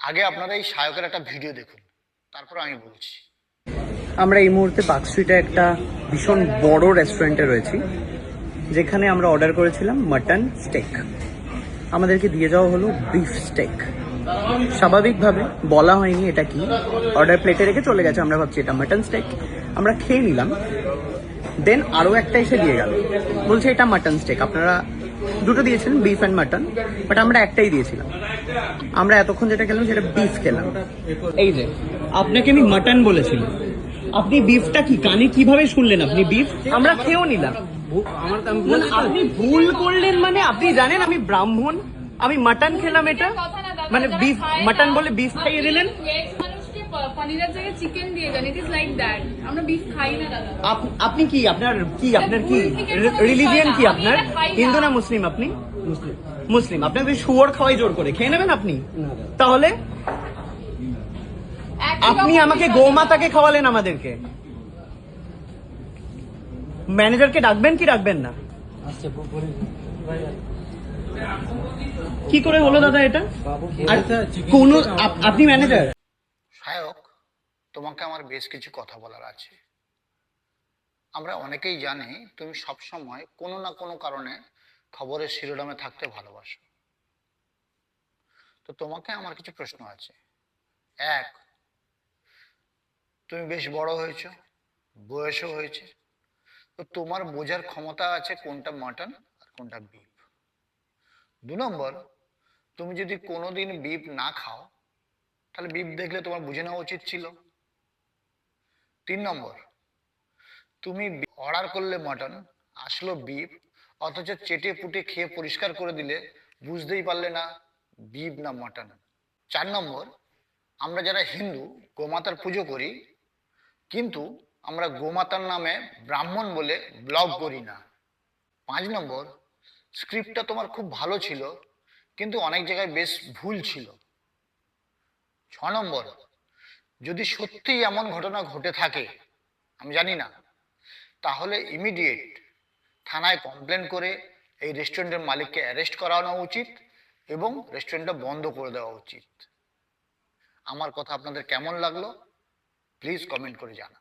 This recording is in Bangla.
আগে আপনারা এই সায়কের একটা ভিডিও দেখুন, তারপর আমি বলছি। আমরা এই মুহূর্তে পার্ক স্ট্রিটে একটা ভীষণ বড় রেস্টুরেন্টে রয়েছি, যেখানে আমরা অর্ডার করেছিলাম মাটন স্টেক। আমাদেরকে দিয়ে যাওয়া হলো বিফ স্টেক। স্বাভাবিকভাবে বলা হয়নি এটা কি, অর্ডার প্লেটে রেখে চলে গেছে। আমরা ভাবছি এটা মাটন স্টেক, আমরা খেয়ে নিলাম। দেন আরও একটা এসে দিয়ে গেল, বলছে এটা মাটন স্টেক। আপনারা দুটো দিয়েছিলেন, বিফ অ্যান্ড মাটন, বাট আমরা একটাই দিয়েছিলাম। আমরা এতক্ষণ যেটা খেলাম সেটা বিফ খেলাম। এই যে আপনাকে আমি মাটন বলেছিলাম, আপনি বিফটা কি কানে কিভাবে শুনলেন? আপনি বিফ আমরা খেয়েও নিলাম। আপনি ভুল করলেন মানে? আপনি জানেন আমি ব্রাহ্মণ, আমি মাটন খেলাম, এটা মানে বিফ মাটন বলে বিফ খাইয়ে দিলেন। পনিরের জায়গায় চিকেন দিয়ে দেন, ইট ইজ লাইক দ্যাট। আমরা বিফ খাই না দাদা। আপনি কি আপনার কি রিলিজিয়ন কি আপনার? হিন্দু না মুসলিম? আপনি মুসলিম। আপনাকে শুয়োর খাওয়াই জোর করে, খেয়ে নেবেন আপনি? তাহলে আপনি আমাকে গোমাতাকে খাওয়ালেন আমাদেরকে। ম্যানেজারকে ডাকবেন কি ডাকবেন না? কি করে হলো দাদা এটা? আর কোন আপনি ম্যানেজার? সায়ক, তোমাকে আমার বেশ কিছু কথা বলার আছে। আমরা অনেকেই জানি তুমি সবসময় কোনো না কোনো কারণে খবরের শিরোনামে থাকতে ভালোবাসো। তো তোমাকে আমার কিছু প্রশ্ন আছে। এক, তুমি বেশ বড় হয়েছো, বয়সও হয়েছে, তো তোমার বোঝার ক্ষমতা আছে কোনটা মাটন আর কোনটা বিফ। 2 নম্বর, তুমি যদি কোনোদিন বিফ না খাও, তাহলে বিফ দেখলে তোমার বুঝে নেওয়া উচিত ছিল। 3 নম্বর, তুমি অর্ডার করলে মাটন, আসলো বিফ, অথচ চেটে পুটে খেয়ে পরিষ্কার করে দিলে বুঝতেই পারলে না বিফ না মাটন। 4 নম্বর, আমরা যারা হিন্দু গোমাতার পুজো করি, কিন্তু আমরা গোমাতার নামে ব্রাহ্মণ বলে ব্লগ করি না। 5 নম্বর, স্ক্রিপ্টটা তোমার খুব ভালো ছিল, কিন্তু অনেক জায়গায় বেশ ভুল ছিল। 6 নম্বর, যদি সত্যিই এমন ঘটনা ঘটে থাকে, আমি জানি না, তাহলে ইমিডিয়েট থানায় কমপ্লেন করে এই রেস্টুরেন্টের মালিককে অ্যারেস্ট করানো উচিত এবং রেস্টুরেন্টটা বন্ধ করে দেওয়া উচিত। আমার কথা আপনাদের কেমন লাগলো প্লিজ কমেন্ট করে জানান।